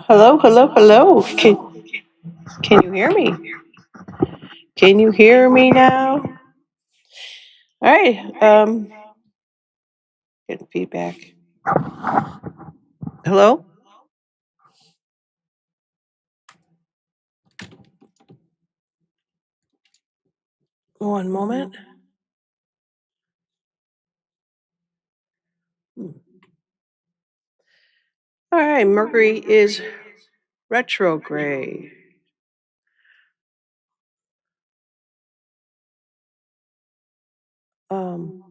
Hello, hello, hello. Can you hear me? Can you hear me now? All right. Getting feedback. Hello? One moment. All right, Mercury is retrograde. Um,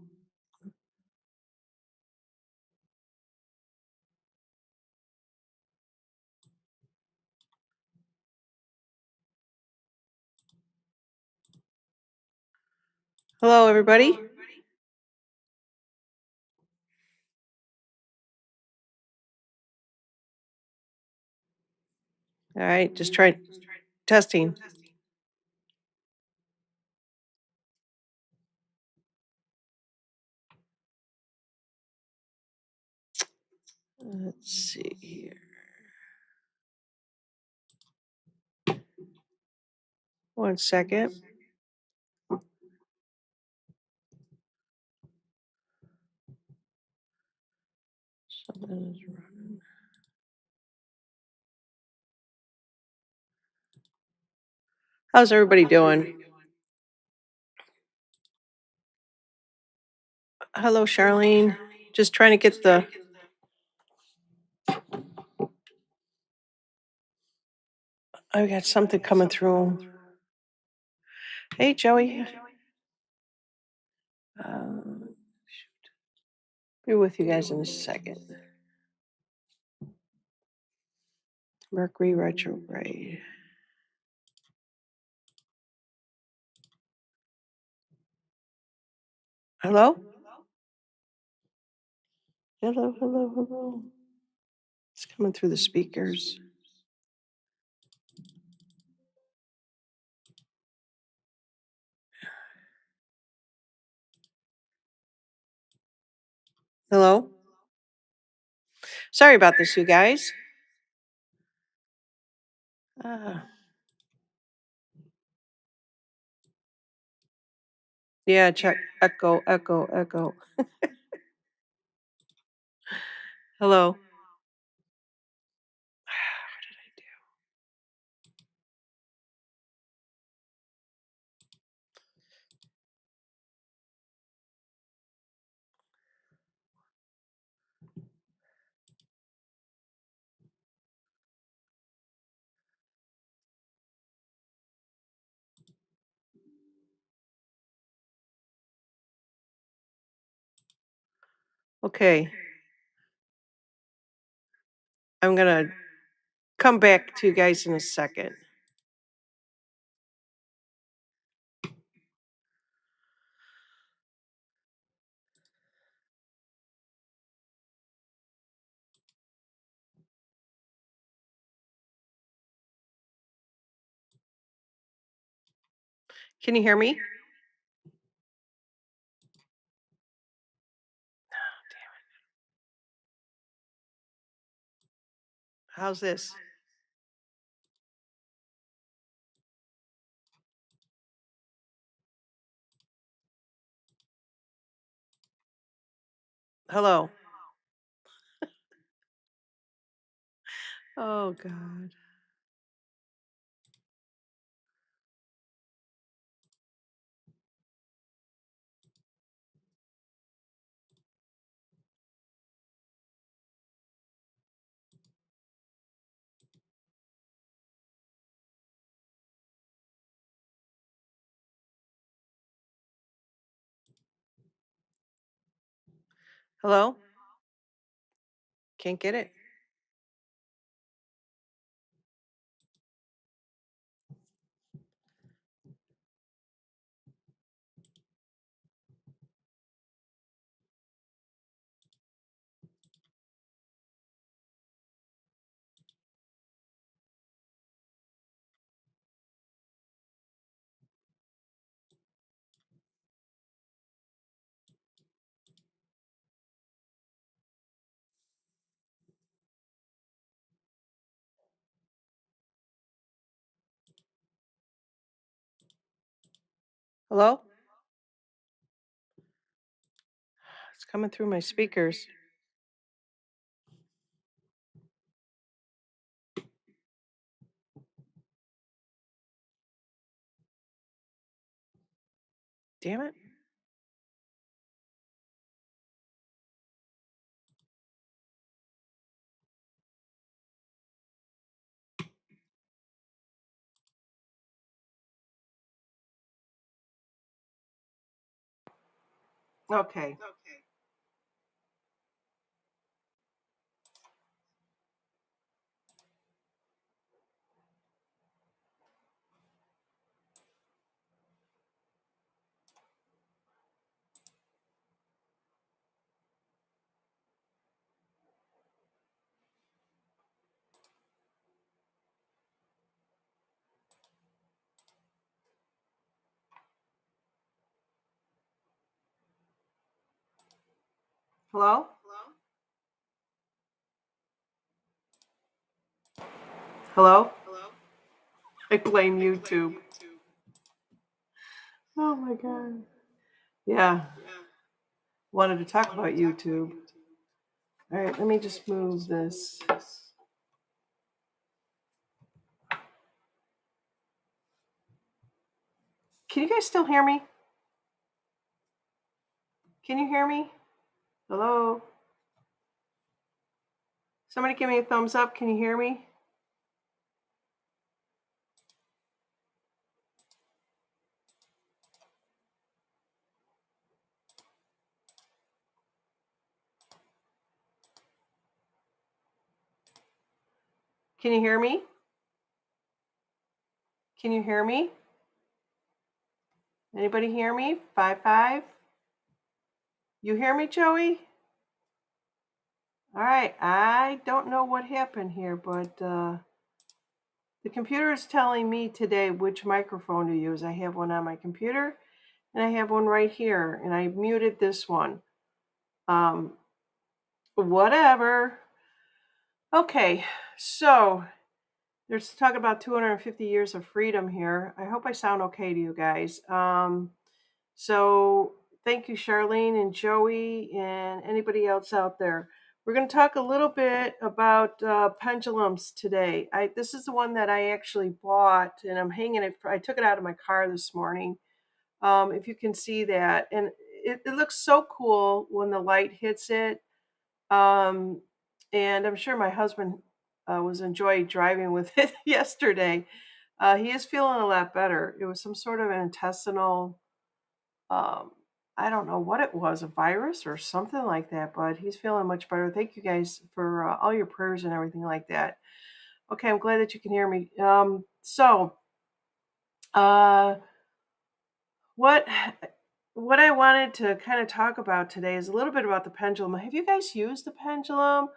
Hello, everybody. All right, just try testing. Let's see here. One second. Something is running. How's everybody doing? Hello, Charlene. Just trying to get the. I got something coming through. Hey, Joey. Be with you guys in a second. Mercury retrograde. Hello? Hello, hello, hello. It's coming through the speakers. Hello? Sorry about this, you guys. Yeah, check. Echo, echo, echo. Hello. What did I do? Okay. I'm going to come back to you guys in a second. Can you hear me? How's this? Hello. Oh, God. Hello? Can't get it. Hello? It's coming through my speakers. Damn it. Okay. Hello? Hello? I blame YouTube. Oh my God. Yeah. Wanted to talk about YouTube. All right, let me just move this. Can you guys still hear me? Can you hear me? Hello? Somebody give me a thumbs up. Can you hear me? Can you hear me? Can you hear me? Anybody hear me? 5-5. You hear me, Joey? All right. I don't know what happened here, but the computer is telling me today which microphone to use. I have one on my computer, and I have one right here, and I muted this one. Whatever. Okay, so there's talk about 250 years of freedom here. I hope I sound okay to you guys. So thank you, Charlene and Joey and anybody else out there. We're going to talk a little bit about pendulums today. This is the one that I actually bought, and I'm hanging it. I took it out of my car this morning. If you can see that, and it looks so cool when the light hits it. Um, and I'm sure my husband was enjoying driving with it yesterday. He is feeling a lot better. It was some sort of an intestinal, um, I don't know what it was, a virus or something like that, but he's feeling much better. Thank you guys for all your prayers and everything like that. Okay, I'm glad that you can hear me. Uh, what what I wanted to kind of talk about today is a little bit about the pendulum. Have you guys used the pendulum?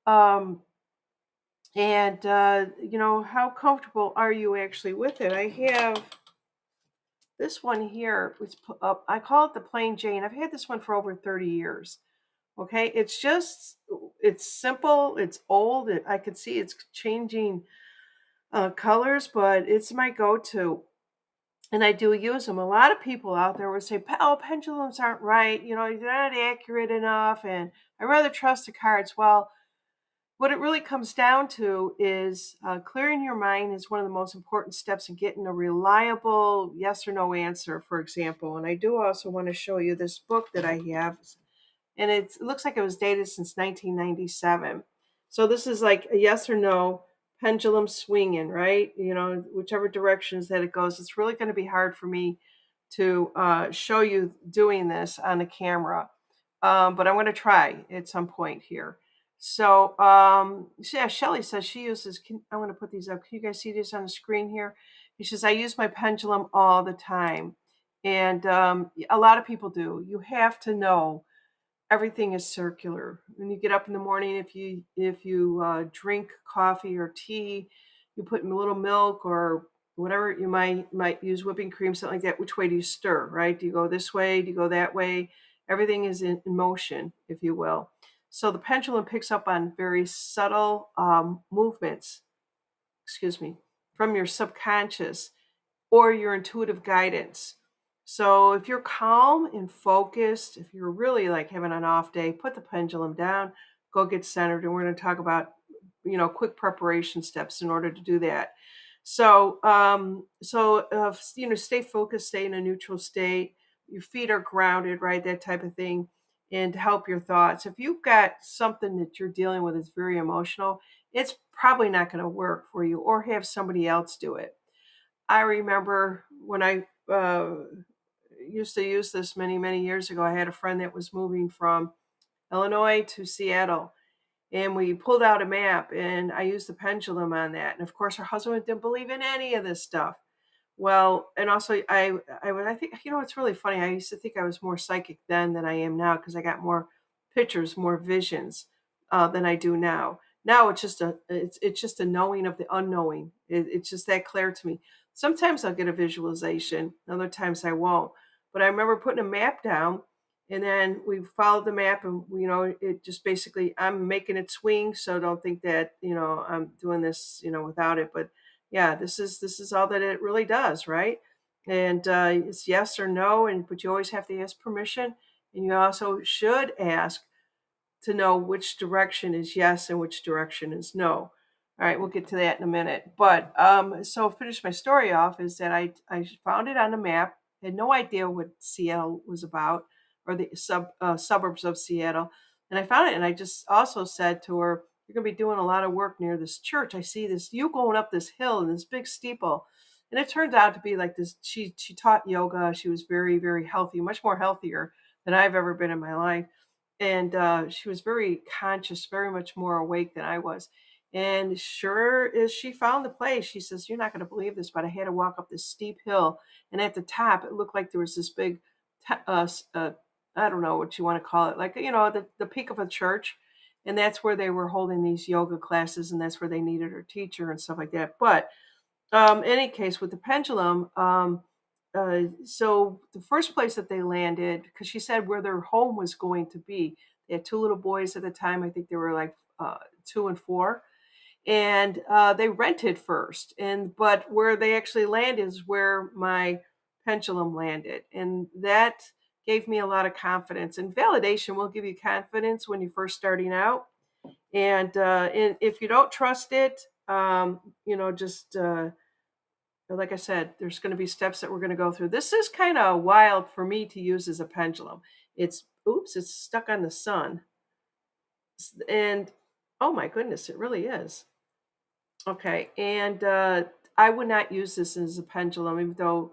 Um, And, how comfortable are you actually with it? I have this one here. I call it the Plain Jane. I've had this one for over 30 years. Okay. It's simple. It's old. I could see it's changing colors, but it's my go-to. And I do use them. A lot of people out there would say, oh, pendulums aren't right. They're not accurate enough. And I rather trust the cards. Well, what it really comes down to is clearing your mind is one of the most important steps in getting a reliable yes or no answer, for example. And I do also want to show you this book that I have. And it looks like it was dated since 1997. So this is like a yes or no pendulum swinging, right? Whichever directions that it goes. It's really going to be hard for me to show you doing this on the camera. But I'm going to try at some point here. So, yeah, Shelly says she uses, I'm going to put these up. Can you guys see this on the screen here? She says, I use my pendulum all the time. And a lot of people do. You have to know everything is circular. When you get up in the morning, if you drink coffee or tea, you put in a little milk or whatever. You might use whipping cream, something like that. Which way do you stir, right? Do you go this way? Do you go that way? Everything is in motion, if you will. So the pendulum picks up on very subtle movements, from your subconscious or your intuitive guidance. So if you're calm and focused, if you're really like having an off day, put the pendulum down, go get centered, and we're going to talk about, quick preparation steps in order to do that. So stay focused, stay in a neutral state. Your feet are grounded, right? That type of thing, and to help your thoughts. If you've got something that you're dealing with that's very emotional, it's probably not going to work for you, or have somebody else do it. I remember when I used to use this many, many years ago. I had a friend that was moving from Illinois to Seattle, and we pulled out a map, and I used the pendulum on that. And of course, her husband didn't believe in any of this stuff. Well, and also I think, it's really funny. I used to think I was more psychic then than I am now, because I got more pictures, more visions than I do now. Now it's just a knowing of the unknowing. It's just that clear to me. Sometimes I'll get a visualization, other times I won't. But I remember putting a map down, and then we followed the map, and it just basically, I'm making it swing. So don't think that I'm doing this without it, but yeah, this is all that it really does, right? And it's yes or no, and but you always have to ask permission, and you also should ask to know which direction is yes and which direction is no. All right, we'll get to that in a minute. But so finish my story off is that I found it on a map. Had no idea what Seattle was about, or the suburbs of Seattle, and I found it. And I just also said to her, "You're going to be doing a lot of work near this church. I see this you going up this hill and this big steeple." And it turned out to be like this. She taught yoga. She was very, very healthy, much more healthier than I've ever been in my life, and she was very conscious, very much more awake than I was. And sure as she found the place, she says, "You're not going to believe this, but I had to walk up this steep hill, and at the top, it looked like there was this big, I don't know what you want to call it, like the peak of a church, and that's where they were holding these yoga classes, and that's where they needed her teacher and stuff like that." But any case, with the pendulum, so the first place that they landed, because she said where their home was going to be, they had two little boys at the time. I think they were like 2 and 4, and they rented first. And but where they actually landed is where my pendulum landed, and that gave me a lot of confidence. And validation will give you confidence when you're first starting out. And if you don't trust it, just like I said, there's going to be steps that we're going to go through. This is kind of wild for me to use as a pendulum. It's stuck on the sun. And oh my goodness, it really is. Okay. And I would not use this as a pendulum, even though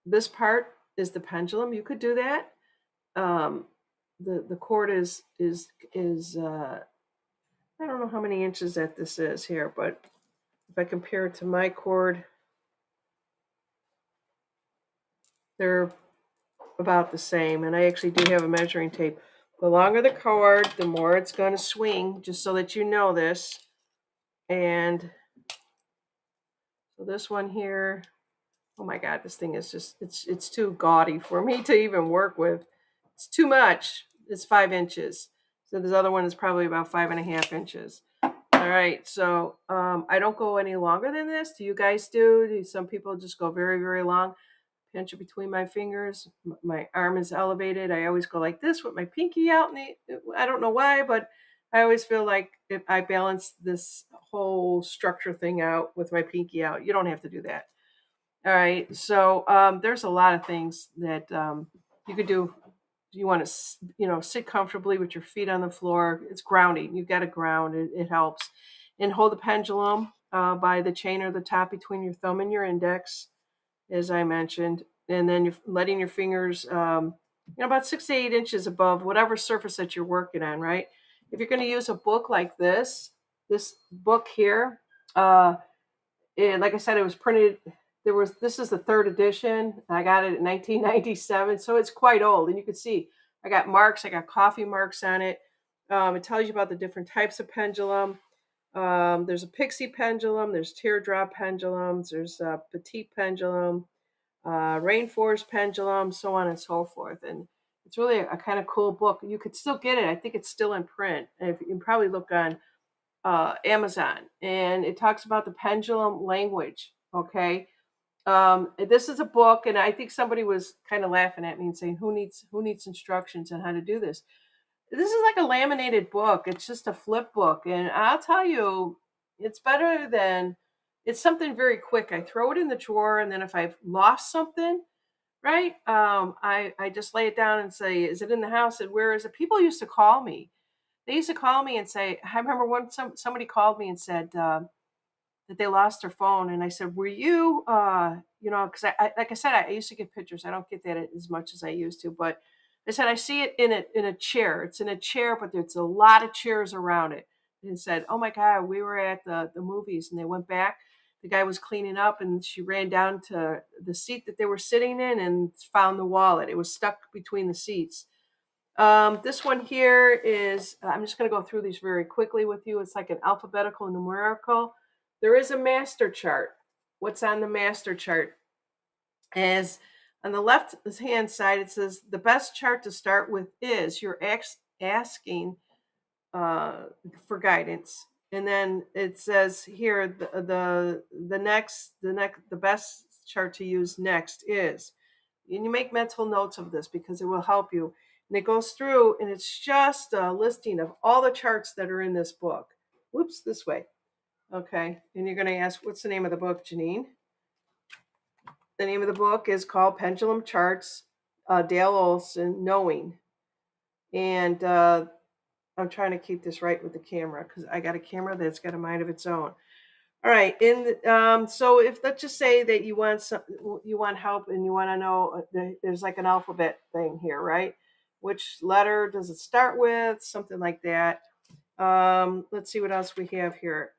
this part is the pendulum. You could do that. Um, the cord is I don't know how many inches that this is here, but if I compare it to my cord, they're about the same. And I actually do have a measuring tape. The longer the cord, the more it's going to swing, just so that you know this. And so this one here, oh my God, this thing is just, it's too gaudy for me to even work with. It's too much. It's 5 inches. So this other one is probably about 5.5 inches. All right, so I don't go any longer than this. Do you guys do? Some people just go very, very long. Pinch it between my fingers. My arm is elevated. I always go like this with my pinky out. I don't know why, but I always feel like if I balance this whole structure thing out with my pinky out. You don't have to do that. All right. So there's a lot of things that you could do. You want to, sit comfortably with your feet on the floor. It's grounding. You've got to ground. It helps. And hold the pendulum by the chain or the top between your thumb and your index, as I mentioned, and then you're letting your fingers, about 6 to 8 inches above whatever surface that you're working on, right? If you're going to use a book like this book here, and like I said, it was printed. This is the third edition. I got it in 1997, so it's quite old, and you can see I got marks. I got coffee marks on it. It tells you about the different types of pendulum. There's a pixie pendulum. There's teardrop pendulums. There's a petite pendulum, rainforest pendulum, so on and so forth. And it's really a kind of cool book. You could still get it. I think it's still in print. If you can probably look on Amazon, and it talks about the pendulum language. Okay, This is a book, and I think somebody was kind of laughing at me and saying, "Who needs instructions on how to do this?" This is like a laminated book. It's just a flip book, and I'll tell you, it's better than. It's something very quick. I throw it in the drawer, and then if I've lost something, right, I just lay it down and say, "Is it in the house? And where is it?" People used to call me. They used to call me and say, I remember one somebody called me and said. That they lost their phone, and I said, "Were you, because I like I said, I used to get pictures. I don't get that as much as I used to, but I said I see it in a chair. It's in a chair, but there's a lot of chairs around it." And said, "Oh my God, we were at the movies," and they went back. The guy was cleaning up, and she ran down to the seat that they were sitting in and found the wallet. It was stuck between the seats. This one here is, I'm just going to go through these very quickly with you. It's like an alphabetical numerical. There is a master chart. What's on the master chart is on the left hand side, it says the best chart to start with is you're asking uh, for guidance. And then it says here the best chart to use next is, and you make mental notes of this because it will help you. And it goes through, and it's just a listing of all the charts that are in this book. Whoops, this way. Okay, and you're going to ask, what's the name of the book, Janine? The name of the book is called Pendulum Charts, Dale Olson, Knowing. And I'm trying to keep this right with the camera because I got a camera that's got a mind of its own. All right. So if let's just say that you want help and you want to know, there's like an alphabet thing here, right? Which letter does it start with? Something like that. Let's see what else we have here.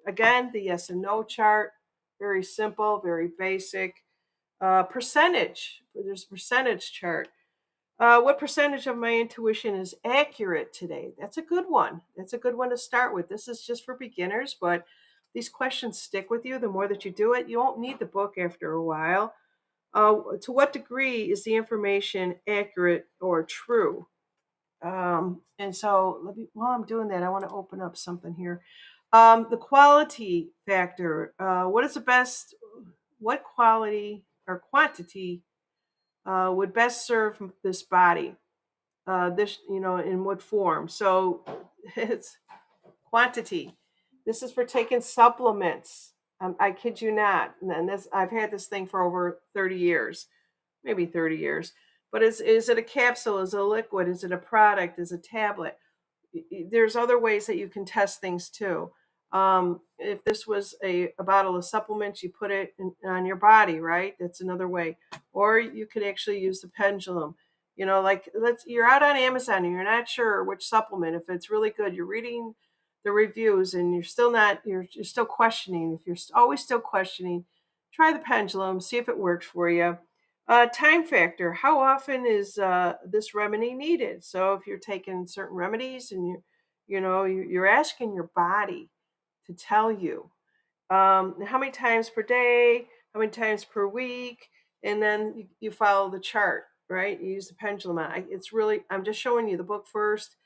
Again, the yes and no chart, very simple, very basic. Percentage. There's a percentage chart. What percentage of my intuition is accurate today? That's a good one. That's a good one to start with. This is just for beginners, but these questions stick with you. The more that you do it, you won't need the book after a while. To what degree is the information accurate or true? And so, while I'm doing that, I want to open up something here. The quality factor. What is the best? What quality or quantity would best serve this body? This, in what form? So it's quantity. This is for taking supplements. I kid you not. And this, I've had this thing for over 30 years, maybe 30 years. But is it a capsule? Is it a liquid? Is it a product? Is it a tablet? There's other ways that you can test things too. If this was a bottle of supplements, you put it on your body, right? That's another way. Or you could actually use the pendulum. Like you're out on Amazon and you're not sure which supplement, if it's really good, you're reading the reviews and you're still not, you're still questioning. If you're always still questioning, try the pendulum, see if it works for you. Time factor. How often is this remedy needed? So if you're taking certain remedies and you're asking your body to tell you how many times per day, how many times per week, and then you follow the chart, right? You use the pendulum. I'm just showing you the book first,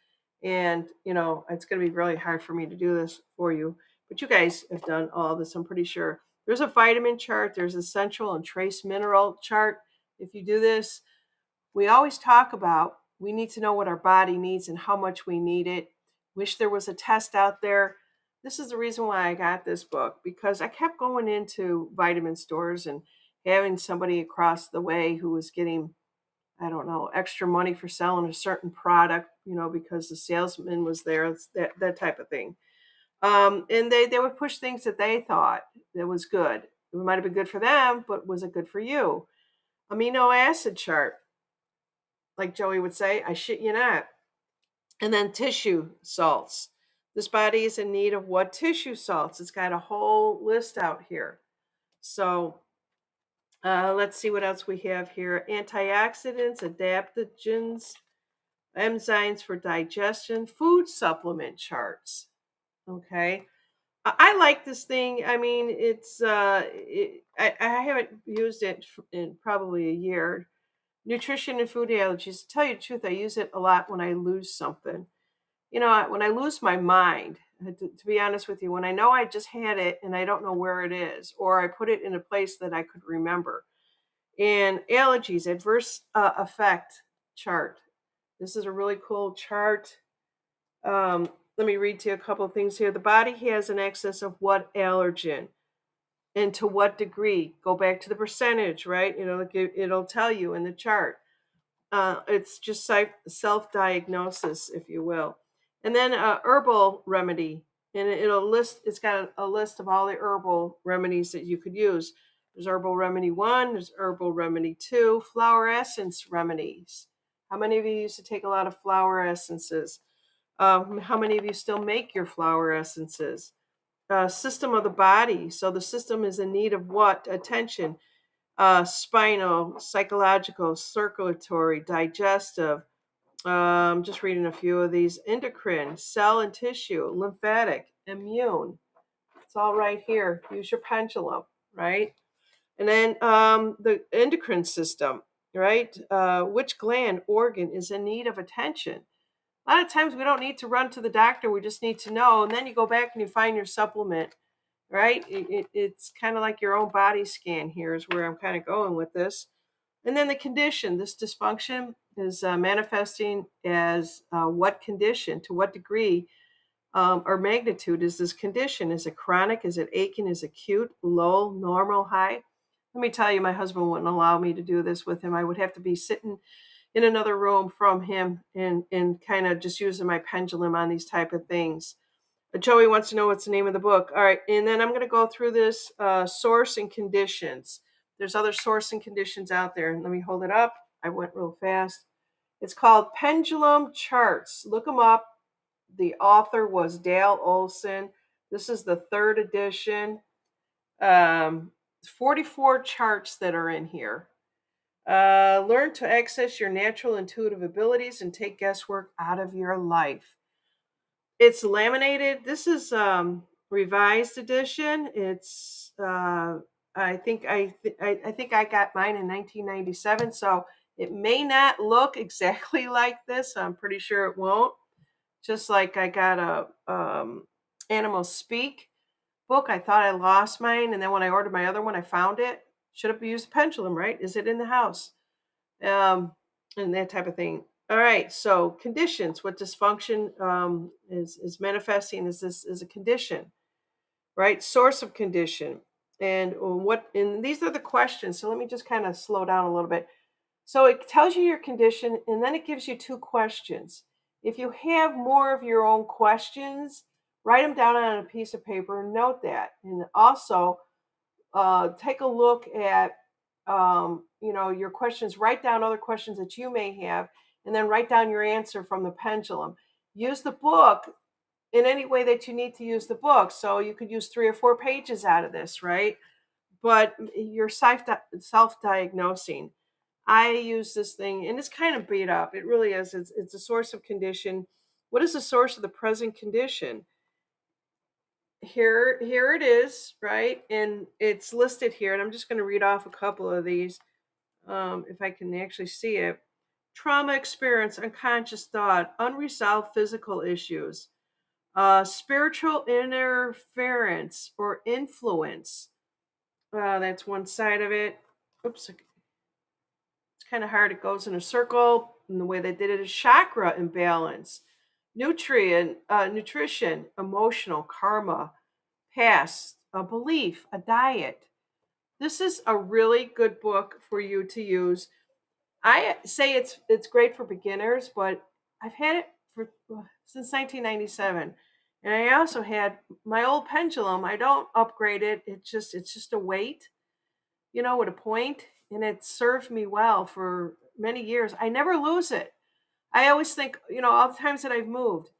and it's going to be really hard for me to do this for you, but you guys have done all this, I'm pretty sure. There's a vitamin chart, there's essential and trace mineral chart. If you do this, we always talk about we need to know what our body needs and how much we need it. Wish there was a test out there. This is the reason why I got this book, because I kept going into vitamin stores and having somebody across the way who was getting, I don't know, extra money for selling a certain product, because the salesman was there, that type of thing. And they would push things that they thought that was good. It might have been good for them, but was it good for you? Amino acid chart, like Joey would say, I shit you not. And then tissue salts. This body is in need of what tissue salts? It's got a whole list out here. So let's see what else we have here. Antioxidants, adaptogens, enzymes for digestion, food supplement charts. Okay. I like this thing. I mean, I haven't used it in probably a year. Nutrition and food allergies. To tell you the truth, I use it a lot when I lose something. when I lose my mind, to be honest with you, when I know I just had it and I don't know where it is, or I put it in a place that I could remember. And allergies, adverse effect chart. This is a really cool chart. Let me read to you a couple of things here. The body has an excess of what allergen and to what degree? Go back to the percentage, right? It'll tell you in the chart. It's just self-diagnosis, if you will. And then herbal remedy, and it'll list. It's got a list of all the herbal remedies that you could use. There's herbal remedy 1. There's herbal remedy 2. Flower essence remedies. How many of you used to take a lot of flower essences? How many of you still make your flower essences? System of the body. So the system is in need of what? Attention. Spinal, psychological, circulatory, digestive. Just reading a few of these. Endocrine, cell and tissue, lymphatic, immune. It's all right here. Use your pendulum, right? And then the endocrine system, right? Which gland, organ is in need of attention? A lot of times we don't need to run to the doctor. We just need to know. And then you go back and you find your supplement, right? It's kind of like your own body scan here is where I'm kind of going with this. And then the condition, this dysfunction is manifesting as what condition, to what degree or magnitude is this condition? Is it chronic? Is it aching? Is it acute, low, normal, high? Let me tell you, my husband wouldn't allow me to do this with him. I would have to be sitting in another room from him and kind of just using my pendulum on these type of things. Joey wants to know what's the name of the book. All right, and then I'm going to go through this source and conditions. There's other source and conditions out there. Let me hold it up. I went real fast. It's called Pendulum Charts. Look them up. The author was Dale Olson. This is the 3rd edition. 44 charts that are in here. Learn to access your natural intuitive abilities and take guesswork out of your life. It's laminated. This is revised edition. It's I think I got mine in 1997, so it may not look exactly like this. I'm pretty sure it won't. Just like I got a Animals Speak book. I thought I lost mine, and then when I ordered my other one, I found it. Should have used a pendulum, right? Is it in the house? And that type of thing. All right. So conditions. What dysfunction is manifesting is this is a condition, right? Source of condition, and what. And these are the questions. So let me just kind of slow down a little bit. So it tells you your condition, and then it gives you 2 questions. If you have more of your own questions, write them down on a piece of paper and note that. And also take a look at your questions. Write down other questions that you may have, and then write down your answer from the pendulum. Use the book in any way that you need to use the book. So you could use 3 or 4 pages out of this, right? But you're self-diagnosing. I use this thing, and it's kind of beat up. It really is. It's a source of condition. What is the source of the present condition? Here it is, right? And it's listed here, and I'm just going to read off a couple of these, if I can actually see it. Trauma experience, unconscious thought, unresolved physical issues, spiritual interference or influence. That's one side of it. Oops, it's kind of hard. It goes in a circle, and the way they did it is chakra imbalance, nutrition, emotional, karma, past, a belief, a diet. This is a really good book for you to use. I say it's great for beginners, but I've had it since 1997, and I also had my old pendulum. I don't upgrade it. It's just a weight, with a point, and it served me well for many years. I never lose it. I always think, all the times that I've moved.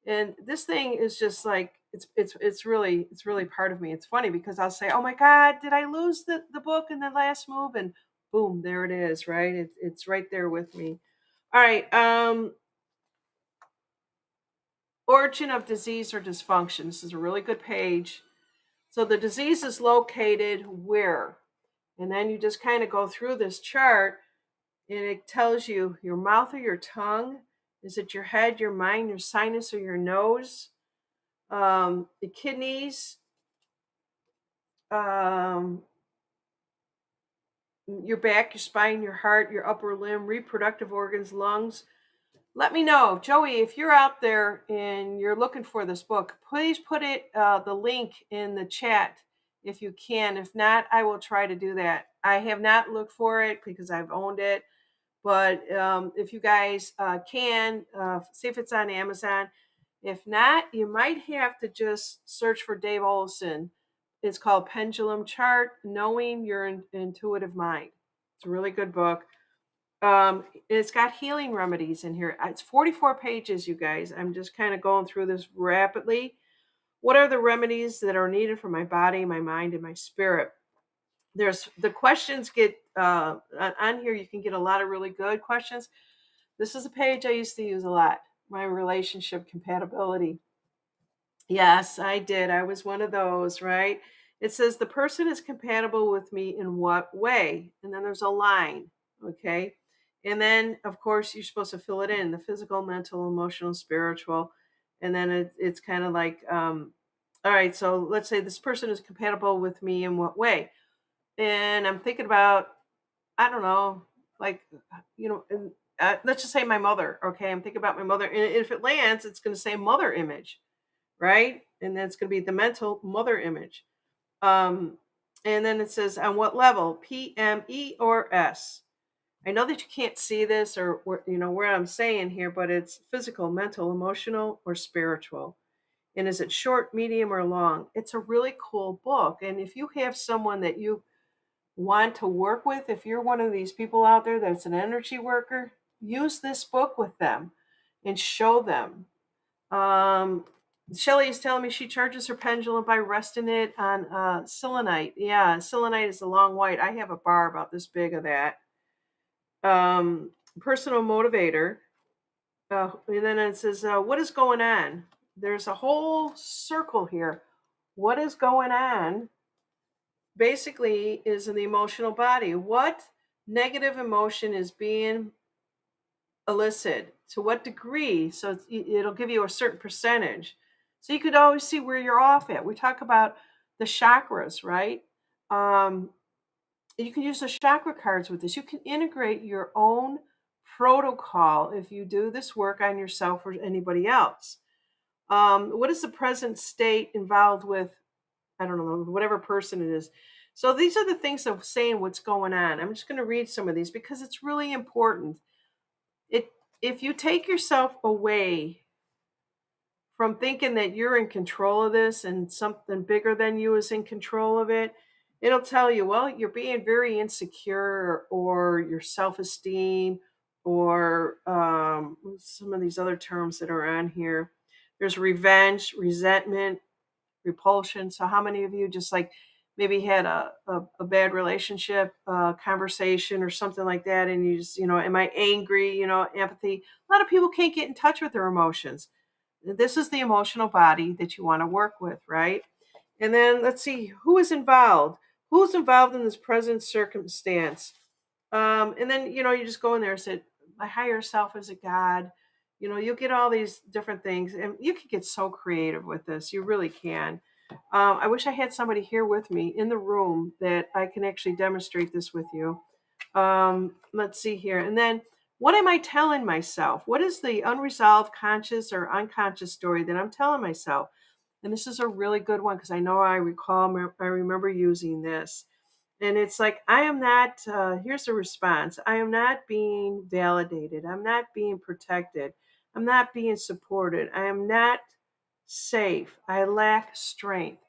And this thing is just like it's really part of me. It's funny because I'll say, "Oh my God, did I lose the book in the last move?" And boom, there it is, right? It's right there with me. All right. Origin of disease or dysfunction. This is a really good page. So the disease is located where? And then you just kind of go through this chart, and it tells you your mouth or your tongue, Is it your head, your mind, your sinus, or your nose? The kidneys, um, your back, your spine, your heart, your upper limb, reproductive organs, lungs. Let me know, Joey, if you're out there and you're looking for this book. Please put the link in the chat if you can. If not, I will try to do that. I have not looked for it because I've owned it, but if you guys can, see if it's on Amazon. If not, you might have to just search for Dave Olson. It's called Pendulum Chart: Knowing Your Intuitive Mind. It's a really good book. It's got healing remedies in here. It's 44 pages, you guys. I'm just kind of going through this rapidly. What are the remedies that are needed for my body, my mind, and my spirit? There's the questions get on here. You can get a lot of really good questions. This is a page I used to use a lot. My relationship compatibility. Yes, I did. I was one of those, right? It says the person is compatible with me in what way? And then there's a line, okay? And then, of course, you're supposed to fill it in the physical, mental, emotional, spiritual. And then it's kind of like, all right, so let's say this person is compatible with me in what way? And I'm thinking about, I don't know, like, let's just say my mother, okay? I'm thinking about my mother. And if it lands, it's going to say mother image, right? And that's going to be the mental mother image. And then it says on what level, P, M, E, or S. I know that you can't see this or where I'm saying here, but it's physical, mental, emotional, or spiritual. And is it short, medium, or long? It's a really cool book. And if you have someone that you want to work with, if you're one of these people out there that's an energy worker, use this book with them and show them. Shelly is telling me she charges her pendulum by resting it on selenite. Yeah, selenite is a long white. I have a bar about this big of that. Personal motivator. And then it says, what is going on? There's a whole circle here. What is going on? Basically, is in the emotional body. What negative emotion is being elicited? To what degree? So it'll give you a certain percentage. So you could always see where you're off at. We talk about the chakras, right? You can use the chakra cards with this. You can integrate your own protocol if you do this work on yourself or anybody else. What is the present state involved with, I don't know, whatever person it is? So these are the things of saying what's going on. I'm just going to read some of these because it's really important. If you take yourself away from thinking that you're in control of this and something bigger than you is in control of it, it'll tell you, well, you're being very insecure, or your self-esteem, or some of these other terms that are on here. There's revenge, resentment, repulsion. So how many of you just like maybe had a bad relationship conversation or something like that, and you just, am I angry, empathy? A lot of people can't get in touch with their emotions. This is the emotional body that you want to work with, right? And then let's see who is involved. Who's involved in this present circumstance? And then, you just go in there and say, my higher self is a God. You'll get all these different things, and you can get so creative with this. You really can. I wish I had somebody here with me in the room that I can actually demonstrate this with you. Let's see here. And then, what am I telling myself? What is the unresolved conscious or unconscious story that I'm telling myself? And this is a really good one because I know I remember using this. And it's like, I am not, here's the response: I am not being validated. I'm not being protected. I'm not being supported. I am not safe. I lack strength.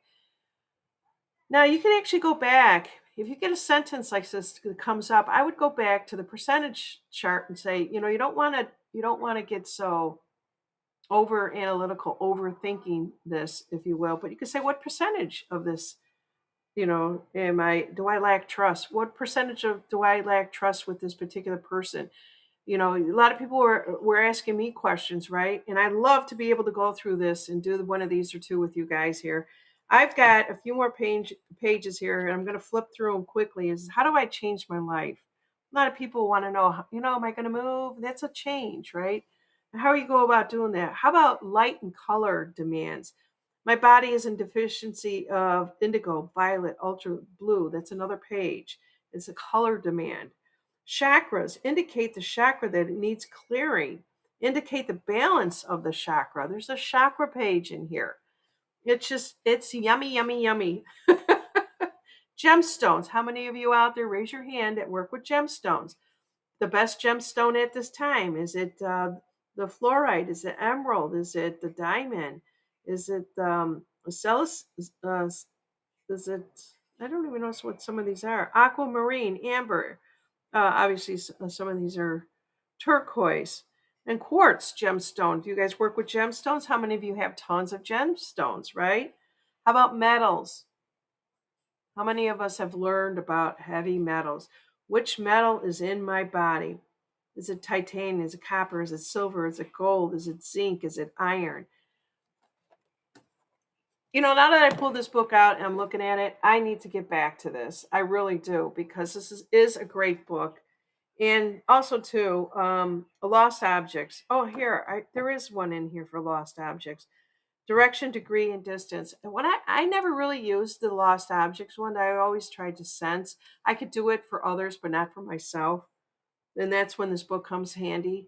Now, you can actually go back. If you get a sentence like this that comes up, I would go back to the percentage chart and say, you don't want to get so over analytical, overthinking this, if you will. But you can say, what percentage of this, do I lack trust? What percentage of do I lack trust with this particular person? A lot of people were asking me questions, right? And I love to be able to go through this and do one of these or two with you guys here. I've got a few more pages here, and I'm going to flip through them quickly. Is how do I change my life? A lot of people want to know, am I going to move? That's a change, right? how you go about doing that? How about light and color demands? My body is in deficiency of indigo, violet, ultra blue. That's another page. It's a color demand. Chakras indicate the chakra that it needs clearing, indicate the balance of the chakra. There's a chakra page in here. It's yummy, yummy, yummy. Gemstones. How many of you out there raise your hand that work with gemstones? The best gemstone at this time? Is it the fluorite? Is it emerald? Is it the diamond? Is it a celis? Is it? I don't even know what some of these are. Aquamarine, amber. Obviously, some of these are turquoise and quartz gemstone. Do you guys work with gemstones? How many of you have tons of gemstones? Right? How about metals? How many of us have learned about heavy metals? Which metal is in my body? Is it titanium? Is it copper? Is it silver? Is it gold? Is it zinc? Is it iron? Now that I pulled this book out and I'm looking at it, I need to get back to this. I really do, because this is a great book. And also, too, lost objects. Oh, there is one in here for lost objects. Direction, degree, and distance. And when I never really used the lost objects one, I always tried to sense. I could do it for others, but not for myself. And that's when this book comes handy.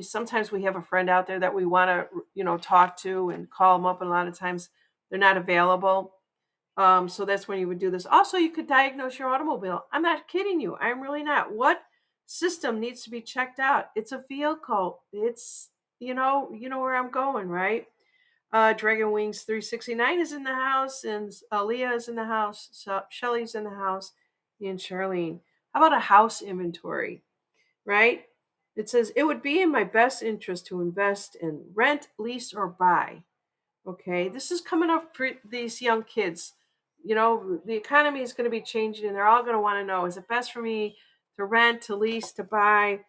Sometimes we have a friend out there that we want to, talk to and call them up, and a lot of times they're not available. So that's when you would do this. Also, you could diagnose your automobile. I'm not kidding you. I'm really not. What system needs to be checked out? It's a vehicle. It's, where I'm going, right? Dragon Wings 369 is in the house, and Leah is in the house. Shelly's in the house, and Charlene. How about a house inventory, right? It says, it would be in my best interest to invest in rent, lease, or buy. Okay, this is coming up for these young kids. The economy is going to be changing, and they're all going to want to know, is it best for me to rent, to lease, to buy?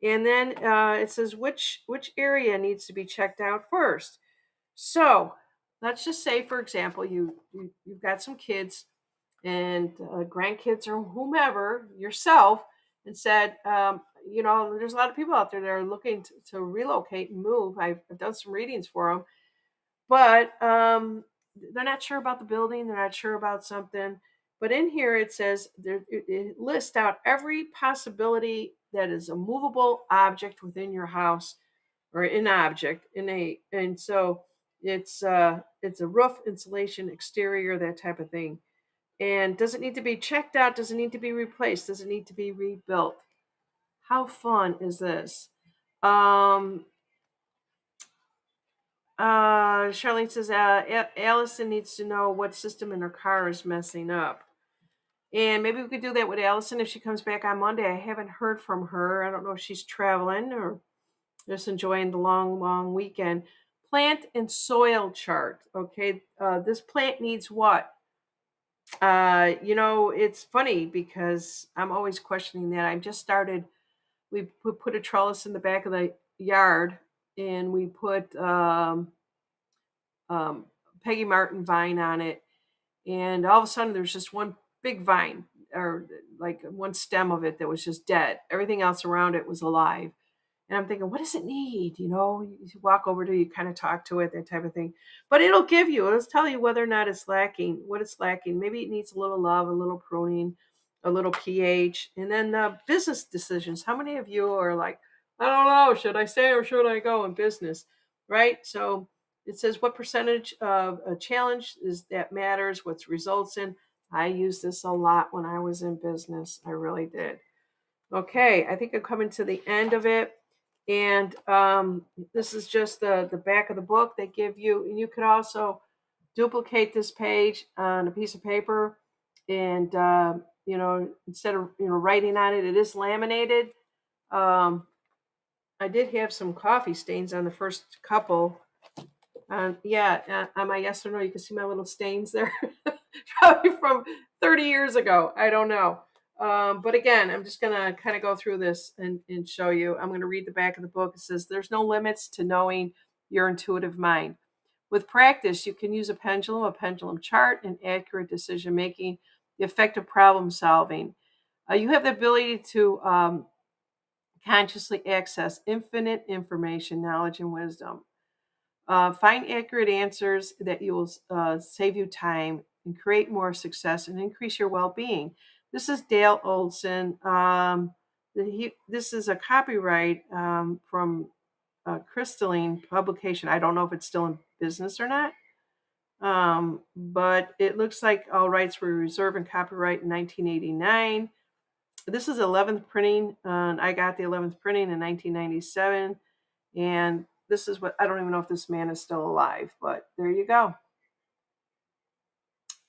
And then it says which area needs to be checked out first. So let's just say, for example, you've got some kids and grandkids or whomever, yourself, and said, there's a lot of people out there that are looking to relocate and move. I've done some readings for them, but they're not sure about the building. They're not sure about something. But in here it says it lists out every possibility that is a movable object within your house, or an object and so it's a roof, insulation, exterior, that type of thing. And does it need to be checked out? Does it need to be replaced? Does it need to be rebuilt? How fun is this? Charlene says Allison needs to know what system in her car is messing up. And maybe we could do that with Allison if she comes back on Monday. I haven't heard from her. I don't know if she's traveling or just enjoying the long, long weekend. Plant and soil chart. Okay, this plant needs what? It's funny because I'm always questioning that. I've just started. We put a trellis in the back of the yard, and we put Peggy Martin vine on it, and all of a sudden there's just one big vine, or like one stem of it, that was just dead. Everything else around it was alive. And I'm thinking, what does it need? You walk over to, you kind of talk to it, that type of thing. But it'll tell you whether or not it's lacking, what it's lacking. Maybe it needs a little love, a little pruning, a little pH. And then business decisions. How many of you are like, I don't know, should I stay or should I go in business? Right? So it says what percentage of a challenge is that matters, what's results in. I used this a lot when I was in business. I really did. Okay, I think I'm coming to the end of it. And this is just the back of the book they give you. And you can also duplicate this page on a piece of paper. And, instead of, writing on it, it is laminated. I did have some coffee stains on the first couple. On my yes or no, you can see my little stains there. Probably from 30 years ago. I don't know. But again, I'm just going to kind of go through this and show you. I'm going to read the back of the book. It says, there's no limits to knowing your intuitive mind. With practice, you can use a pendulum chart, and accurate decision making, the effective problem solving. You have the ability to consciously access infinite information, knowledge, and wisdom. Find accurate answers that will save you time and create more success and increase your well-being. This is Dale Olson. This is a copyright from Crystalline Publication. I don't know if it's still in business or not, but it looks like all rights were reserved and copyright in 1989. This is 11th printing. I got the 11th printing in 1997. And this is what, I don't even know if this man is still alive, but there you go.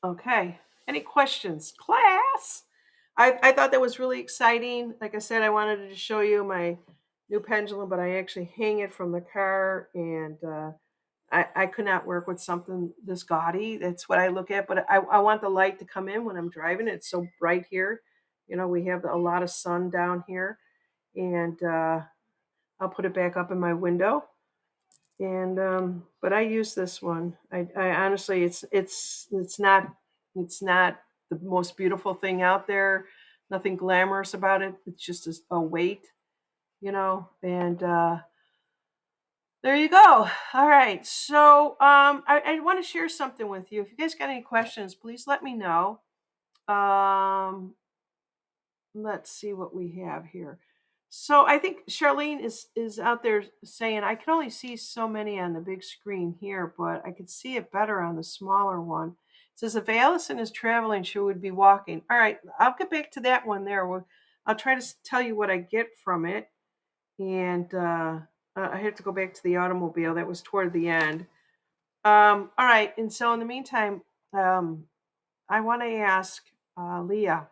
Okay. Any questions? Class? I thought that was really exciting. Like I said, I wanted to show you my new pendulum, but I actually hang it from the car, and I could not work with something this gaudy. That's what I look at, but I want the light to come in when I'm driving. It's so bright here. You know, we have a lot of sun down here, and I'll put it back up in my window. And but I use this one. I honestly, it's not the most beautiful thing out there. Nothing glamorous about it. It's just a weight, And there you go. All right. So I want to share something with you. If you guys got any questions, please let me know. Let's see what we have here. So I think Charlene is out there saying, I can only see so many on the big screen here, but I could see it better on the smaller one. It says, if Allison is traveling, she would be walking. All right, I'll get back to that one there. I'll try to tell you what I get from it. And I have to go back to the automobile. That was toward the end. All right, and so in the meantime, I want to ask Leah.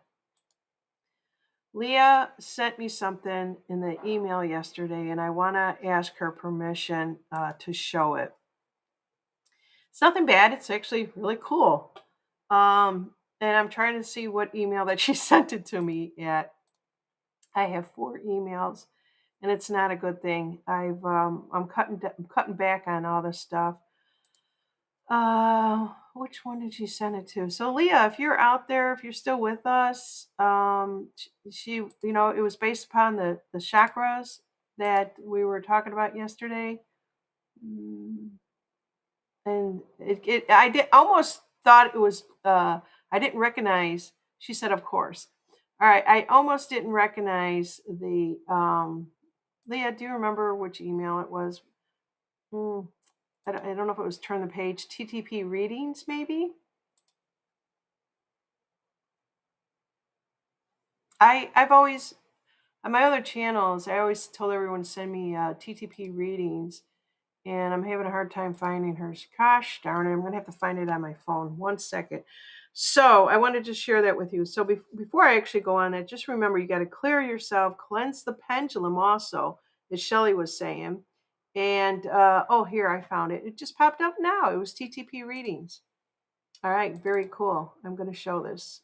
Leah sent me something in the email yesterday, and I want to ask her permission to show it. It's nothing bad. It's actually really cool. And I'm trying to see what email that she sent it to me at. I have 4 emails, and it's not a good thing. I'm cutting back on all this stuff. Which one did she send it to? So Leah, if you're out there, if you're still with us, she, it was based upon the chakras that we were talking about yesterday. And I did almost thought it was, I didn't recognize, she said, of course. All right. I almost didn't recognize the, Leah, do you remember which email it was? I don't know if it was turn the page, TTP readings, maybe. I've always, on my other channels, I always told everyone to send me TTP readings, and I'm having a hard time finding hers. Gosh darn it, I'm going to have to find it on my phone. 1 second. So I wanted to share that with you. So before I actually go on that, just remember, you got to clear yourself, cleanse the pendulum also, as Shelly was saying. And, here, I found it. It just popped up now. It was TTP readings. All right, very cool. I'm going to show this.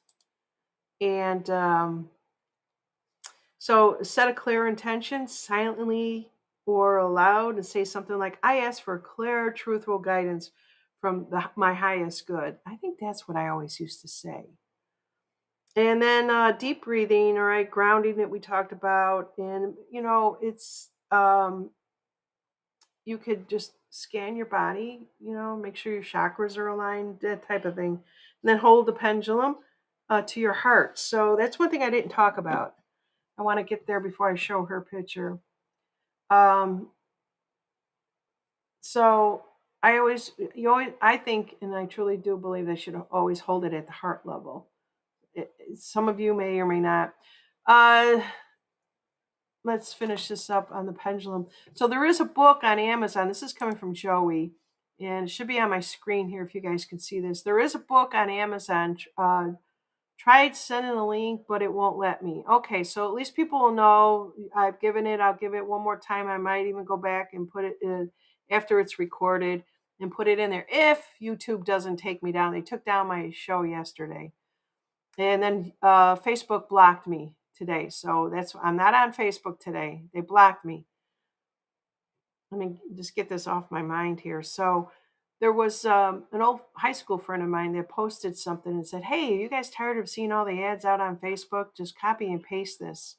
And so set a clear intention silently or aloud and say something like, I ask for clear, truthful guidance from my highest good. I think that's what I always used to say. And then deep breathing, all right, grounding that we talked about. And, it's, you could just scan your body, make sure your chakras are aligned, that type of thing. And then hold the pendulum to your heart. So that's one thing I didn't talk about. I want to get there before I show her picture. So I think, and I truly do believe they should always hold it at the heart level. Some of you may or may not. Let's finish this up on the pendulum. So there is a book on Amazon. This is coming from Joey, and it should be on my screen here if you guys can see this. There is a book on Amazon. Tried sending a link, but it won't let me. Okay, so at least people will know I've given it. I'll give it one more time. I might even go back and put it in after it's recorded and put it in there if YouTube doesn't take me down. They took down my show yesterday. And then Facebook blocked me today. So I'm not on Facebook today. They blocked me. Let me just get this off my mind here. So there was an old high school friend of mine that posted something and said, hey, are you guys tired of seeing all the ads out on Facebook? Just copy and paste this.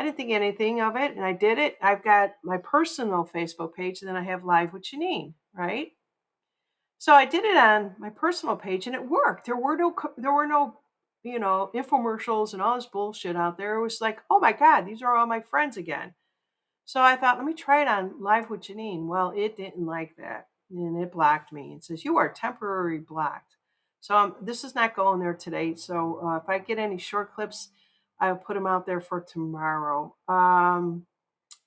I didn't think anything of it, and I did it. I've got my personal Facebook page, and then I have Live with Janine, right? So I did it on my personal page, and it worked. There were no, infomercials and all this bullshit out there. It was like, oh my God, these are all my friends again. So I thought, let me try it on Live with Janine. Well, it didn't like that, and it blocked me. It says you are temporarily blocked. So this is not going there today. So if I get any short clips, I'll put them out there for tomorrow.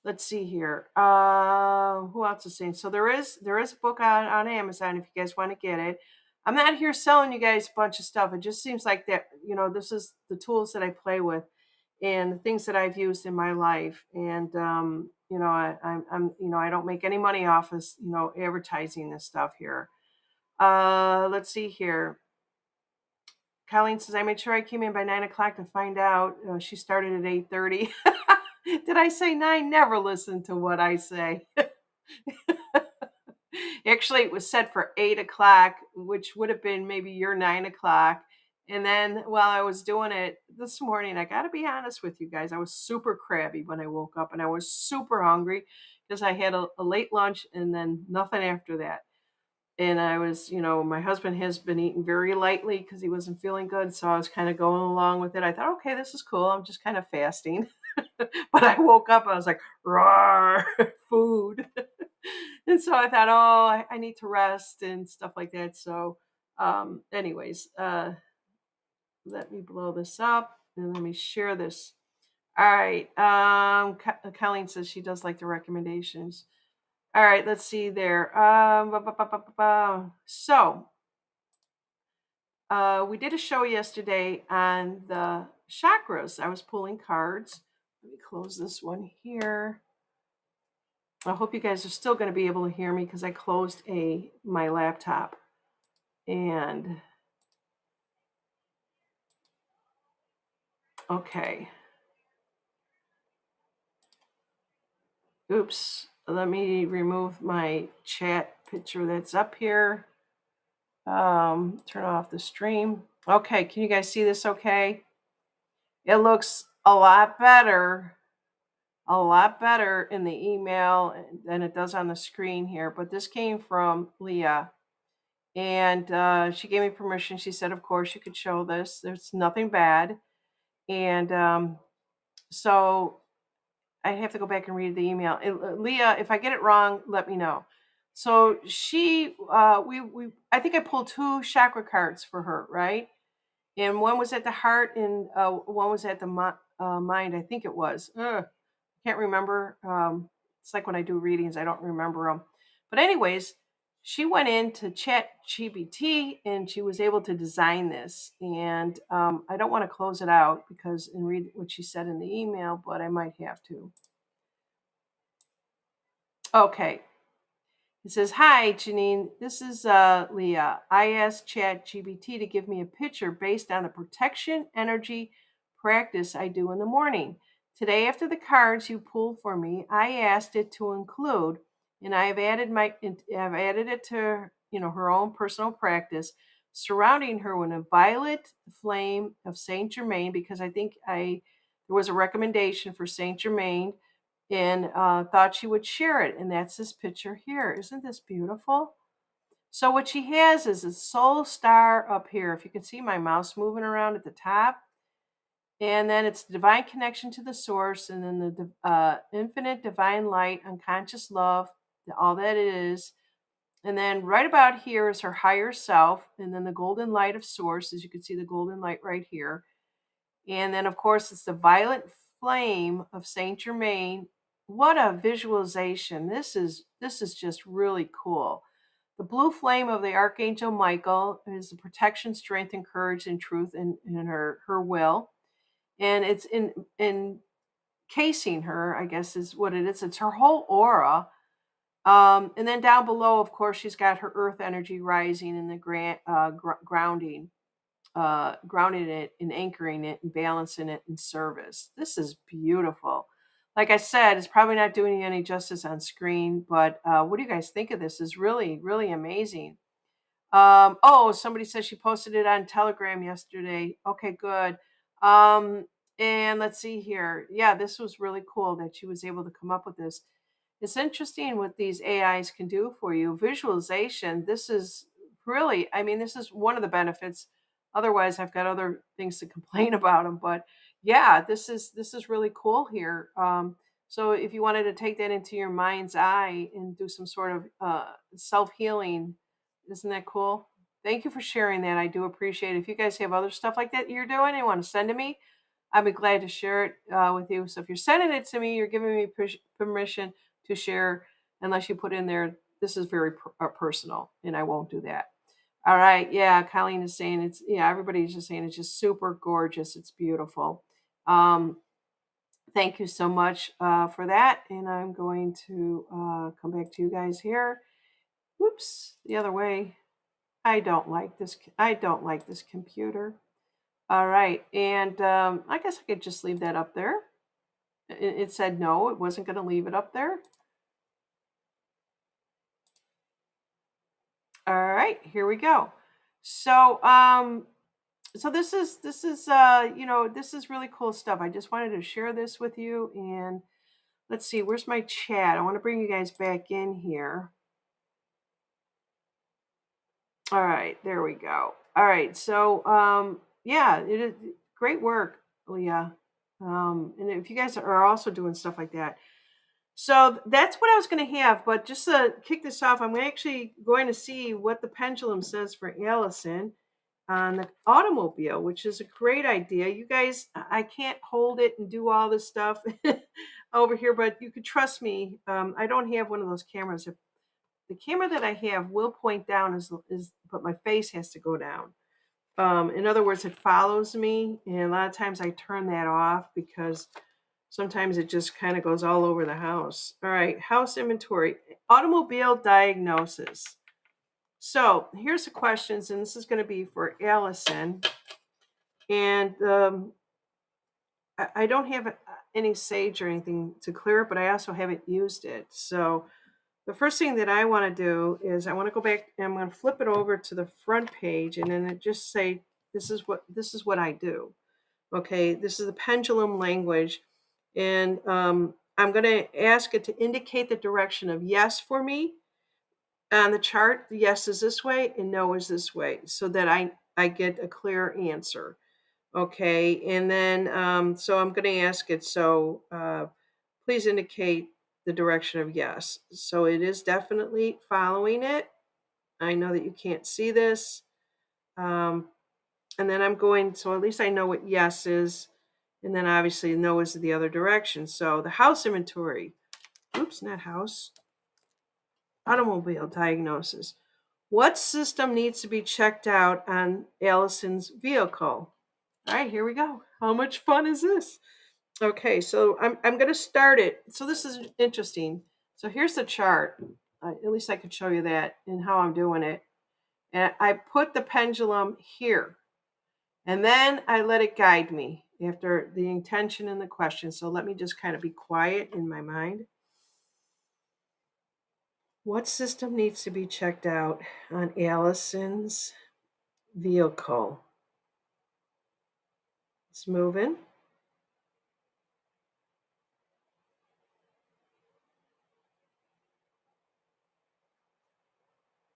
Let's see here. Who else is saying? So there is a book on Amazon if you guys want to get it. I'm not here selling you guys a bunch of stuff. It just seems like that, this is the tools that I play with and the things that I've used in my life. And I don't make any money off of advertising this stuff here. Let's see here. Colleen says I made sure I came in by 9 o'clock to find out. She started at 8:30. Did I say 9? Never listen to what I say. Actually, it was set for 8 o'clock, which would have been maybe your 9 o'clock. And then while I was doing it this morning, I got to be honest with you guys, I was super crabby when I woke up and I was super hungry because I had a late lunch and then nothing after that. And I was, my husband has been eating very lightly because he wasn't feeling good. So I was kind of going along with it. I thought, okay, this is cool. I'm just kind of fasting. But I woke up, I was like, roar, food. And so I thought, oh, I need to rest and stuff like that. So, anyways, let me blow this up and let me share this. All right. Colleen says she does like the recommendations. All right, let's see there. So, we did a show yesterday on the chakras. I was pulling cards. Let me close this one here. I hope you guys are still going to be able to hear me because I closed my laptop. And okay. Oops. Let me remove my chat picture that's up here. Turn off the stream. Okay, can you guys see this okay? It looks a lot better in the email than it does on the screen here. But this came from Leah. And she gave me permission. She said, of course, you could show this. There's nothing bad. And so I have to go back and read the email. Leah, if I get it wrong, let me know. So she, I think I pulled 2 chakra cards for her, right? And one was at the heart and one was at the mind, I think it was. Can't remember. It's like when I do readings, I don't remember them. But anyways, she went into Chat GPT and she was able to design this. And I don't want to close it out and read what she said in the email, but I might have to. Okay. It says, hi, Janine. This is Leah. I asked Chat GPT to give me a picture based on a protection energy practice I do in the morning. Today, after the cards you pulled for me, I asked it to include, and I've added it to her own personal practice, surrounding her with a violet flame of Saint Germain, because I think there was a recommendation for Saint Germain, and thought she would share it. And that's this picture here. Isn't this beautiful? So what she has is a soul star up here. If you can see my mouse moving around at the top. And then it's divine connection to the source, and then the infinite divine light, unconscious love, all that it is. And then right about here is her higher self, and then the golden light of source, as you can see the golden light right here. And then, of course, it's the violet flame of Saint Germain. What a visualization. This is just really cool. The blue flame of the Archangel Michael is the protection, strength, and courage and truth in her will. And it's encasing her, I guess is what it is. It's her whole aura. And then down below, of course, she's got her earth energy rising and the grounding it and anchoring it and balancing it in service. This is beautiful. Like I said, it's probably not doing you any justice on screen, but what do you guys think of this? It's really, really amazing. Somebody says she posted it on Telegram yesterday. Okay, good. And let's see here. Yeah, this was really cool that she was able to come up with this. It's interesting what these AIs can do for you. Visualization, this is really, I mean, this is one of the benefits. Otherwise, I've got other things to complain about them. But yeah, this is really cool here. So if you wanted to take that into your mind's eye and do some sort of self healing, isn't that cool? Thank you for sharing that. I do appreciate it. If you guys have other stuff like that you're doing and you want to send to me, I'd be glad to share it with you. So if you're sending it to me, you're giving me permission to share, unless you put in there, this is very personal, and I won't do that. All right. Yeah. Colleen is saying yeah, everybody's just saying it's just super gorgeous. It's beautiful. Um, thank you so much for that. And I'm going to come back to you guys here. Whoops, the other way. I don't like this. I don't like this computer. All right. And I guess I could just leave that up there. It said no, it wasn't going to leave it up there. All right, here we go. So, so this is really cool stuff. I just wanted to share this with you. And let's see, where's my chat? I want to bring you guys back in here. All right, there we go. All right, so yeah, it is great work, Leah. And if you guys are also doing stuff like that, so that's what I was going to have. But just to kick this off, I'm actually going to see what the pendulum says for Allison on the automobile, which is a great idea. You guys, I can't hold it and do all this stuff over here, but you could trust me. I don't have one of those cameras. If the camera that I have will point down, but my face has to go down. In other words, it follows me, and a lot of times I turn that off because sometimes it just kind of goes all over the house. All right, house inventory, automobile diagnosis. So here's the questions, and this is going to be for Allison. And I don't have any sage or anything to clear it, but I also haven't used it. So the first thing that I want to do is I want to go back and I'm going to flip it over to the front page, and then it just say this is what I do. Okay, this is the pendulum language, and I'm going to ask it to indicate the direction of yes for me on the chart. Yes is this way and no is this way, so that I get a clear answer. Okay, and then so I'm going to ask it. So please indicate the direction of yes. So it is definitely following it. I know that you can't see this. Um, and then I'm going, so at least I know what yes is. And then obviously no is the other direction. So the house inventory, oops, not house, automobile diagnosis. What system needs to be checked out on Allison's vehicle? All right, here we go. How much fun is this? Okay, so I'm going to start it. So this is interesting. So here's the chart. At least I could show you that and how I'm doing it. And I put the pendulum here. And then I let it guide me after the intention and the question. So let me just kind of be quiet in my mind. What system needs to be checked out on Allison's vehicle? It's moving.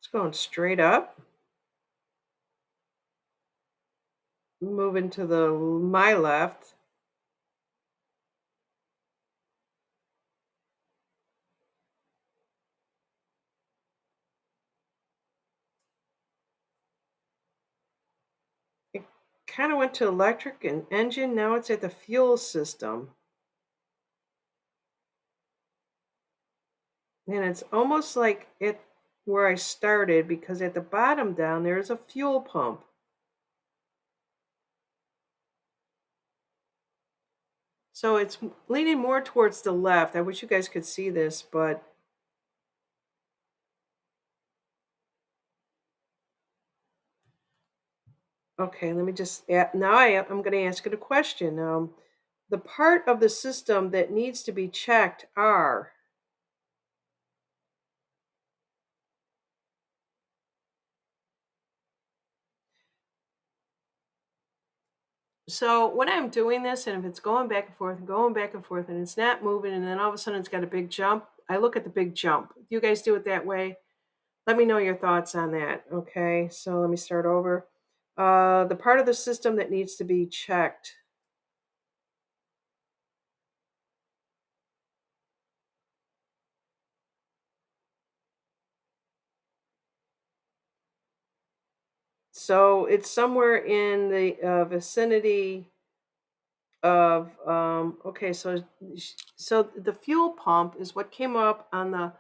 It's going straight up. Moving to my left. It kind of went to electric and engine. Now it's at the fuel system. And it's almost like it where I started, because at the bottom down there is a fuel pump. So it's leaning more towards the left. I wish you guys could see this, but okay, let me just add, now I'm going to ask it a question. The part of the system that needs to be checked are, So when I'm doing this, and if it's going back and forth and going back and forth, and it's not moving, and then all of a sudden it's got a big jump, I look at the big jump. Do you guys do it that way? Let me know your thoughts on that. Okay, so let me start over. The part of the system that needs to be checked. So it's somewhere in the vicinity of okay, so the fuel pump is what came up on the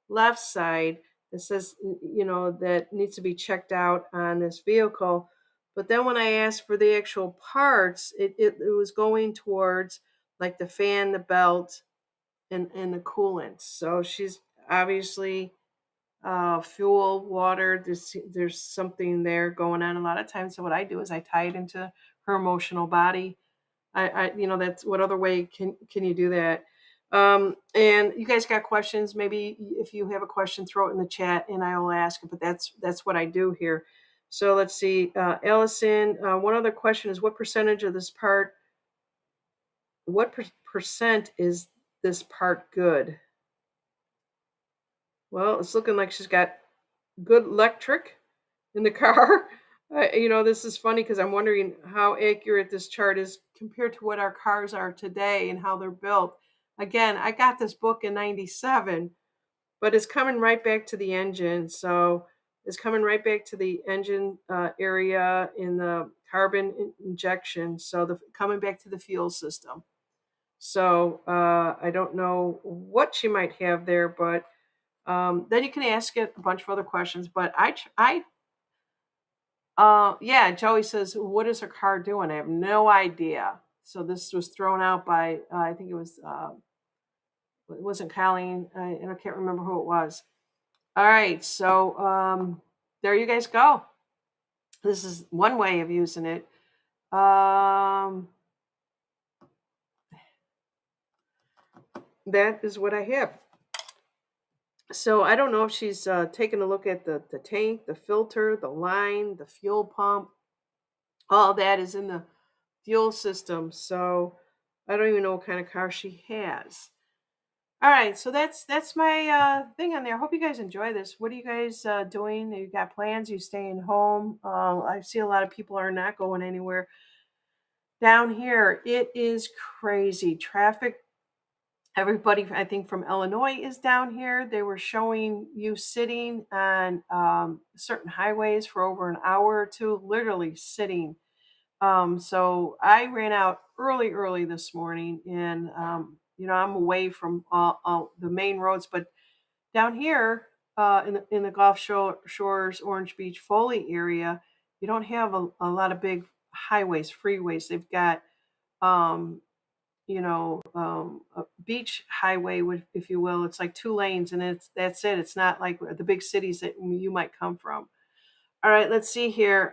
left side. It says that needs to be checked out on this vehicle. But then when I asked for the actual parts, it was going towards like the fan, the belt, and the coolant. So she's obviously fuel, water. There's something there going on a lot of times. So what I do is I tie it into her emotional body. That's what other way can you do that? And you guys got questions? Maybe if you have a question, throw it in the chat and I will ask it. But that's what I do here. So let's see, Allison. One other question is, what percentage of this part? What percent is this part good? Well, it's looking like she's got good electric in the car. This is funny because I'm wondering how accurate this chart is compared to what our cars are today and how they're built. Again, I got this book in 97, but it's coming right back to the engine. So it's coming right back to the engine area in the carbon injection. So coming back to the fuel system. So I don't know what she might have there, but then you can ask it a bunch of other questions. But yeah, Joey says, what is her car doing? I have no idea. So this was thrown out by, I think it wasn't Colleen, and I can't remember who it was. All right, so there you guys go. This is one way of using it. That is what I have. So I don't know if she's taken a look at the tank, the filter, the line, the fuel pump. All that is in the fuel system. So I don't even know what kind of car she has. All right, so that's my thing on there. Hope you guys enjoy this. What are you guys doing? You got plans? You staying home? I see a lot of people are not going anywhere. Down here, it is crazy traffic. Everybody, I think, from Illinois is down here. They were showing you sitting on certain highways for over an hour or two, literally sitting. So I ran out early this morning, and I'm away from all the main roads, but down here in the Gulf Shores, Orange Beach, Foley area, you don't have a lot of big highways, freeways. They've got um, a beach highway, if you will. It's like two lanes, and that's it. It's not like the big cities that you might come from. All right, let's see here.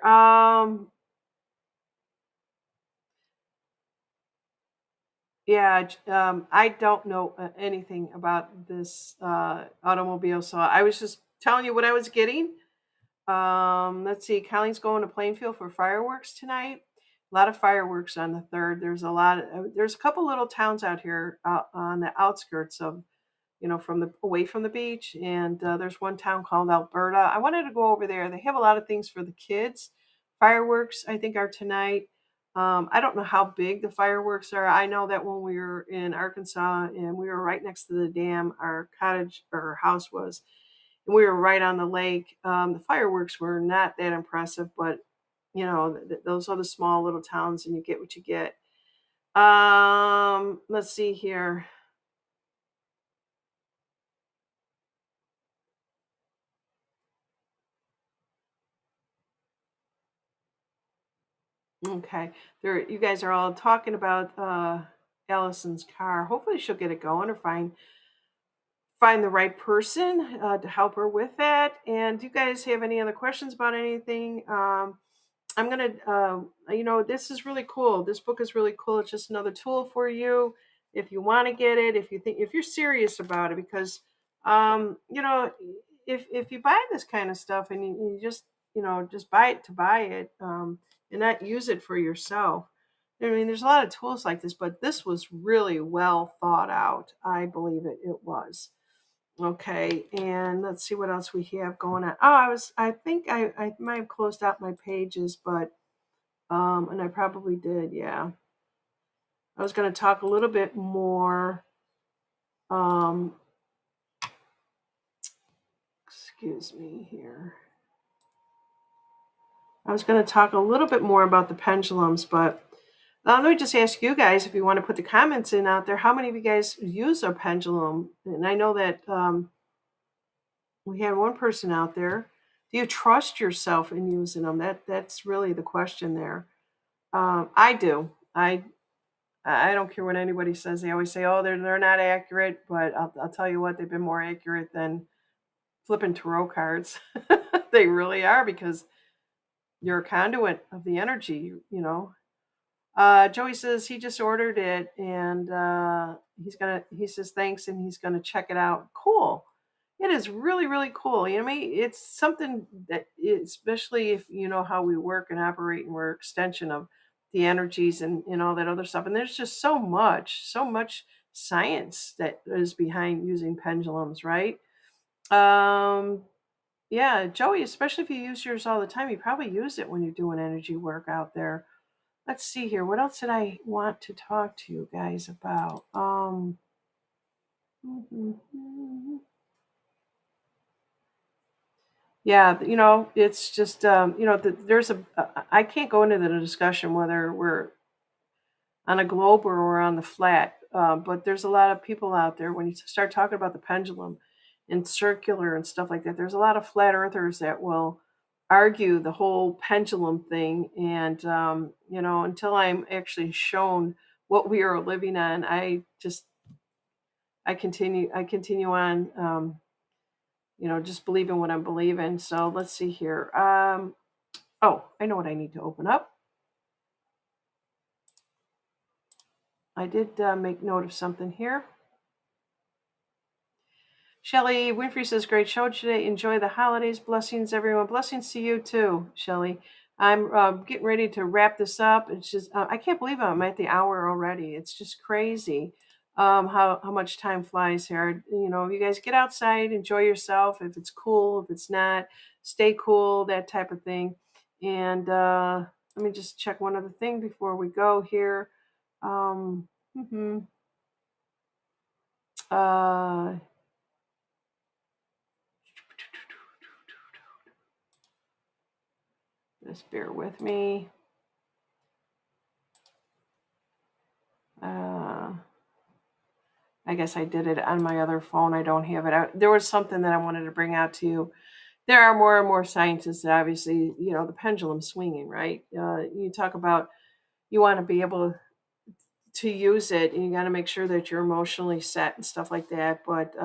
Yeah, I don't know anything about this automobile, so I was just telling you what I was getting. Let's see. Colleen's going to Plainfield for fireworks tonight. A lot of fireworks on the 3rd. There's a couple little towns out here on the outskirts of, from the away from the beach, and there's one town called Alberta. I wanted to go over there. They have a lot of things for the kids. Fireworks, I think, are tonight. I don't know how big the fireworks are. I know that when we were in Arkansas and we were right next to the dam, our cottage or our house was, and we were right on the lake. The fireworks were not that impressive, but those are the small little towns, and you get what you get. Let's see here. Okay, you guys are all talking about Allison's car. Hopefully, she'll get it going or find the right person to help her with that. And do you guys have any other questions about anything? I'm gonna, this is really cool. This book is really cool. It's just another tool for you if you want to get it. If you're serious about it, because, if you buy this kind of stuff and you just buy it to buy it, and not use it for yourself, I mean, there's a lot of tools like this, but this was really well thought out. I believe it was. Okay, and let's see what else we have going on. Oh, I think I might have closed out my pages, but and I probably did, yeah. I was going to talk a little bit more. Um, excuse me here. I was going to talk a little bit more about the pendulums, but let me just ask you guys if you want to put the comments in out there. How many of you guys use a pendulum? And I know that we had one person out there. Do you trust yourself in using them? That's really the question there. I do. I don't care what anybody says. They always say, "Oh, they're not accurate," but I'll tell you what, they've been more accurate than flipping tarot cards. They really are because you're a conduit of the energy. You know. Joey says he just ordered it and he says thanks and he's gonna check it out. Cool. It is really, really cool. You know, what I mean, it's something that, especially if you know how we work and operate, and we're extension of the energies and all that other stuff. And there's just so much science that is behind using pendulums, right? Um, yeah, Joey, especially if you use yours all the time, you probably use it when you're doing energy work out there. Let's see here. What else did I want to talk to you guys about? Yeah, you know, it's just you know, there's a. I can't go into the discussion whether we're on a globe or we're on the flat, but there's a lot of people out there when you start talking about the pendulum and circular and stuff like that. There's a lot of flat earthers that will argue the whole pendulum thing, and you know, until I'm actually shown what we are living on, I continue on. You know, just believing what I'm believing. So let's see here. Oh, I know what I need to open up. I did make note of something here. Shelly Winfrey says, great show today. Enjoy the holidays. Blessings, everyone. Blessings to you too, Shelly. I'm getting ready to wrap this up. It's just, I can't believe I'm at the hour already. It's just crazy how much time flies here. You know, you guys get outside, enjoy yourself. If it's cool, if it's not, stay cool, that type of thing. And let me just check one other thing before we go here. Mhm. uh, just bear with me. Uh, I guess I did it on my other phone. I don't have it out. There was something that I wanted to bring out to you. There are more and more scientists that obviously, you know, the pendulum swinging, right? You talk about you want to be able to use it and you got to make sure that you're emotionally set and stuff like that. But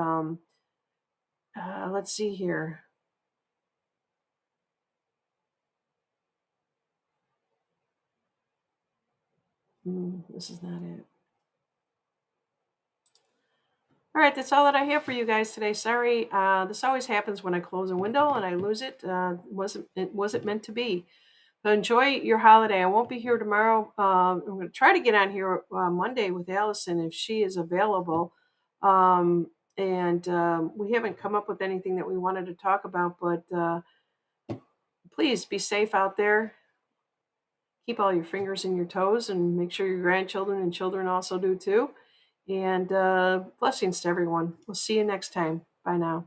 let's see here. This is not it. All right, that's all that I have for you guys today. Sorry, this always happens when I close a window and I lose it. It wasn't meant to be. So enjoy your holiday. I won't be here tomorrow. I'm going to try to get on here Monday with Allison if she is available. And we haven't come up with anything that we wanted to talk about, but please be safe out there. Keep all your fingers in your toes and make sure your grandchildren and children also do too. And blessings to everyone. We'll see you next time. Bye now.